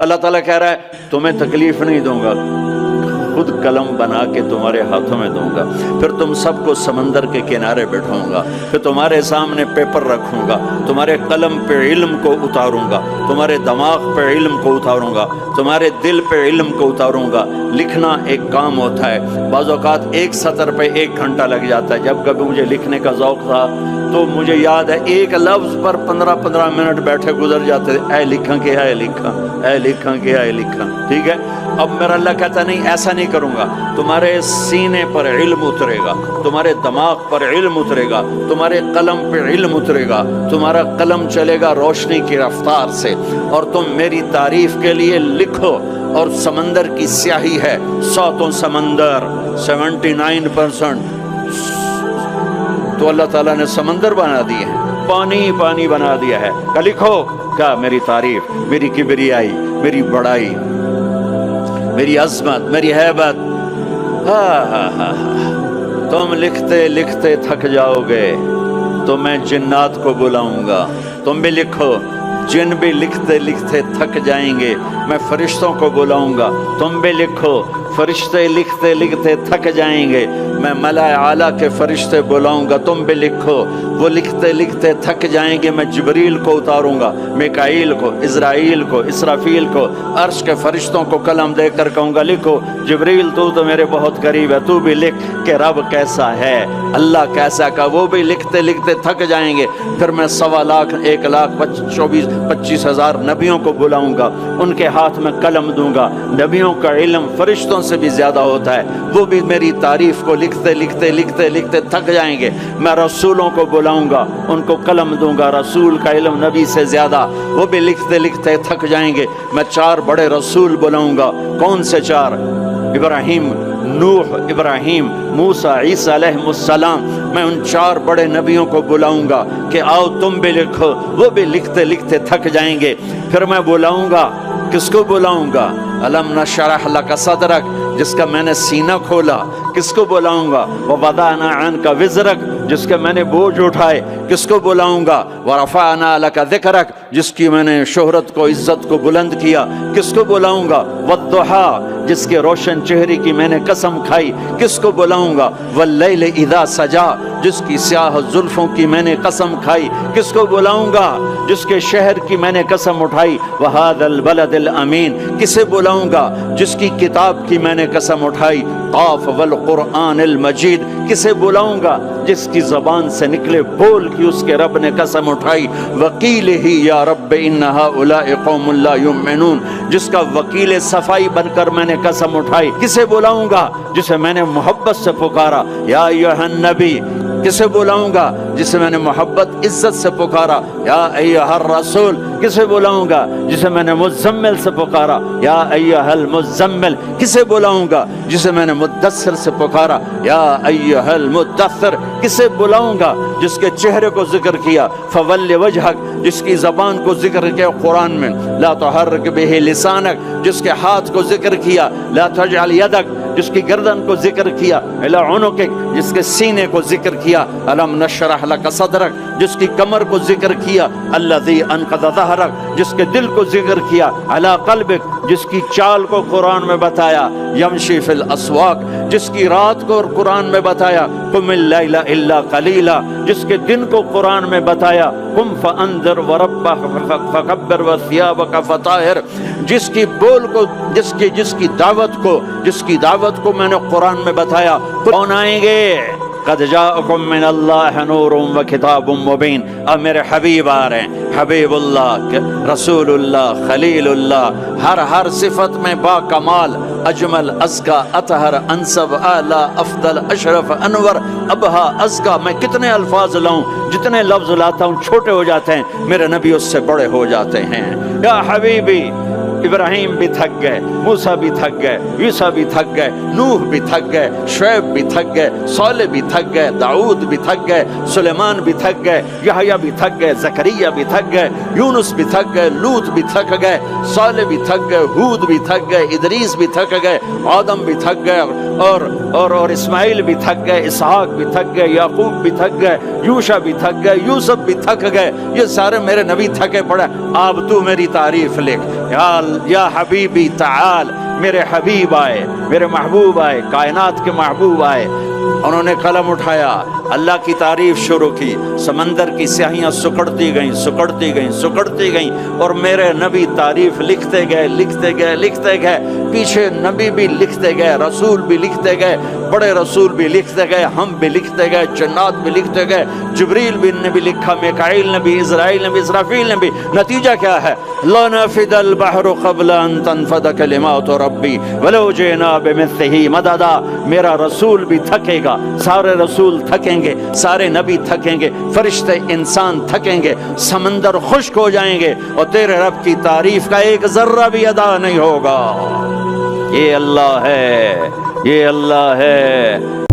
اللہ تعالیٰ کہہ رہا ہے تمہیں تکلیف نہیں دوں گا، خود قلم بنا کے تمہارے ہاتھوں میں دوں گا، پھر تم سب کو سمندر کے کنارے بٹھاؤں گا، پھر تمہارے سامنے پیپر رکھوں گا، تمہارے قلم پہ علم کو اتاروں گا، تمہارے دماغ پہ علم کو اتاروں گا، تمہارے دل پہ علم کو اتاروں گا۔ لکھنا ایک کام ہوتا ہے، بعض اوقات ایک سطر پہ 1 گھنٹہ لگ جاتا ہے۔ جب کبھی مجھے لکھنے کا ذوق تھا تو مجھے یاد ہے ایک لفظ پر 15 منٹ بیٹھے گزر جاتے تھے، اے لکھاں کہ اے لکھاں، اے لکھاں کہ اے لکھاں۔ ٹھیک ہے، اب میرا اللہ کہتا نہیں ایسا نہیں کروں گا، تمہارے سینے پر علم اترے گا، تمہارے دماغ پر علم اترے گا، تمہارے قلم پہ علم اترے گا، تمہارا قلم چلے گا روشنی کی رفتار سے، اور تم میری تعریف کے لیے لکھو۔ اور سمندر کی سیاہی ہے، 100 سمندر، 79% تو اللہ تعالیٰ نے سمندر بنا دیے ہیں، پانی پانی بنا دیا ہے کہ لکھو کیا میری تعریف، میری کبریائی، میری بڑائی، میری عظمت، میری ہیبت۔ تم لکھتے لکھتے تھک جاؤ گے تو میں جنات کو بلاؤں گا، تم بھی لکھو۔ جن بھی لکھتے لکھتے تھک جائیں گے میں فرشتوں کو بلاؤں گا، تم بھی لکھو۔ فرشتے لکھتے لکھتے تھک جائیں گے میں ملائے اعلیٰ کے فرشتے بلاؤں گا، تم بھی لکھو۔ وہ لکھتے لکھتے تھک جائیں گے میں جبریل کو اتاروں گا، میکائیل کو، اسرائیل کو، اسرافیل کو، عرش کے فرشتوں کو قلم دے کر کہوں گا لکھو۔ جبریل تو میرے بہت قریب ہے، تو بھی لکھ کہ رب کیسا ہے، اللہ کیسا کا۔ وہ بھی لکھتے لکھتے تھک جائیں گے، پھر میں 1.25 لاکھ 1,25,000 نبیوں کو بلاؤں گا، ان کے ہاتھ میں قلم دوں گا۔ نبیوں کا علم فرشتوں سے بھی زیادہ ہوتا ہے، وہ بھی میری تعریف کو لکھتے لکھتے لکھتے لکھتے تھک جائیں گے۔ میں رسولوں کو بلاؤں گا، ان کو قلم دوں گا، رسول کا علم نبی سے زیادہ، وہ بھی لکھتے لکھتے تھک جائیں گے۔ میں 4 بڑے رسول بلاؤں گا۔ کون سے 4؟ ابراہیم، نوح، ابراہیم، موسیٰ، عیسیٰ علیہ السلام۔ میں ان 4 بڑے نبیوں کو بلاؤں گا کہ آؤ تم بھی لکھو، وہ بھی لکھتے لکھتے تھک جائیں گے۔ پھر میں بلاؤں گا، کس کو بلاؤں گا؟ الم نشرح لک صدرک، جس کا میں نے سینہ کھولا، کس کو بلاؤں گا؟ ووضعنا عنک وزرک، جس کے میں نے بوجھ اٹھائے، کس کو بلاؤں گا؟ ورفعنا لک ذکرک، جس کی میں نے شہرت کو، عزت کو بلند کیا، کس کو بلاؤں گا؟ والضحی، جس کے روشن چہرے کی میں نے قسم کھائی، کس کو بلاؤں گا؟ واللیل اذا سجا، جس کی سیاہ زلفوں کی میں نے قسم کھائی، کس کو بلاؤں گا؟ جس کے شہر کی میں نے قسم اٹھائی۔ وہذا البلد الامین، کسے بلاؤں گا؟ جس کی کتاب کی میں نے قسم اٹھائی۔ قاف والقرآن المجید، کسے بلاؤں گا؟ جس کی زبان سے نکلے بول کی اس کے رب نے قسم اٹھائی۔ وکیل ہی یا رب ان ہؤلاء قوم لا یؤمنون، جس کا وکیل صفائی بن کر میں نے قسم اٹھائی۔ کسے بلاؤں گا؟ جسے میں نے محبت سے پکارا، یا ایھا النبی۔ کسے بلاؤں گا؟ جسے میں نے محبت عزت سے پکارا، یا ایھا الرسول۔ کسے بلاؤں گا؟ جسے میں نے مزمل سے پکارا، یا ایھا المزمل۔ کسے بلاؤں گا؟ جسے میں نے مدثر سے پکارا، یا ایھا المدثر۔ کسے بلاؤں گا؟ جس کے چہرے کو ذکر کیا، فول وجہک، جس کی زبان کو ذکر کیا قرآن میں، لا تحرک بہ لسانک، جس کے ہاتھ کو ذکر کیا، لا تجعل یدک، جس کی گردن کو ذکر کیا، الی عنقک، جس کے سینے کو ذکر کیا، الم نشرح لک صدرک، جس کی کمر کو ذکر کیا، الذی انقض ظہرک، جس کے دل کو ذکر کیا، علی قلبک، جس کی چال کو قرآن میں بتایا، یمشی فی الاسواق، جس کی رات کو قرآن میں بتایا، قم اللیل الا قلیلا، جس کے دن کو قرآن میں بتایا، قم فانذر وربک فکبر وثیابک فطہر، جس کی بول کو، جس کی دعوت کو میں نے قرآن میں بتایا۔ کون آئیں گے؟ قد جاءکم من اللہ نور و کتاب مبین۔ اب میرے حبیب آ رہے ہیں، حبیب اللہ، رسول اللہ، خلیل اللہ، ہر صفت میں با کمال، اجمل، ازکا، اطہر، انسب، اعلی، افضل، اشرف، انور، ابہا، ازکا۔ میں کتنے الفاظ لاؤں، جتنے لفظ لاتا ہوں چھوٹے ہو جاتے ہیں، میرے نبی اس سے بڑے ہو جاتے ہیں۔ یا حبیبی، ابراہیم بھی تھک گئے، موسیٰ بھی تھک گئے، عیسیٰ بھی تھک گئے، نوح بھی تھک گئے، شعیب بھی تھک گئے، صالح بھی تھک گئے، داؤد بھی تھک گئے، سلیمان بھی تھک گئے، یحییٰ بھی تھک گئے، زکریا بھی تھک گئے، یونس بھی تھک گئے، لوط بھی تھک گئے، صالح بھی تھک گئے، ہود بھی تھک گئے، ادریس بھی تھک گئے، آدم بھی تھک گئے، اور اسماعیل بھی تھک گئے، اسحاق بھی تھک گئے، یعقوب بھی تھک گئے، یوشع بھی تھک گئے، یوسف بھی تھک گئے۔ یہ سارے میرے نبی تھکے پڑے۔ اب تو میری تعریف لکھ، یا حبیبی تعال، میرے حبیب آئے، میرے محبوب آئے، کائنات کے محبوب آئے۔ انہوں نے قلم اٹھایا، اللہ کی تعریف شروع کی، سمندر کی سیاہیاں سکڑتی گئیں سکڑتی گئیں سکڑتی گئیں، اور میرے نبی تعریف لکھتے گئے لکھتے گئے لکھتے گئے، پیچھے نبی بھی لکھتے گئے، رسول بھی لکھتے گئے، بڑے رسول بھی لکھتے گئے، ہم بھی لکھتے گئے، جنات بھی لکھتے گئے، جبریل نے بھی لکھا، میکائیل نے بھی، اسرائیل نے بھی، اسرافیل نے بھی۔ نتیجہ کیا ہے؟ لَنَفِدَ الْبَحْرُ قَبْلَ أَن تَنفَدَ كَلِمَاتُ رَبِّي وَلَوْ جِئْنَا بِمِثْلِهِ مَدَدًا۔ میرا رسول بھی تھکے گا، سارے رسول تھکیں گے، سارے نبی تھکیں گے، فرشتے انسان تھکیں گے، سمندر خشک ہو جائیں گے، اور تیرے رب کی تعریف کا ایک ذرہ بھی ادا نہیں ہوگا۔ یہ اللہ ہے، یہ اللہ ہے۔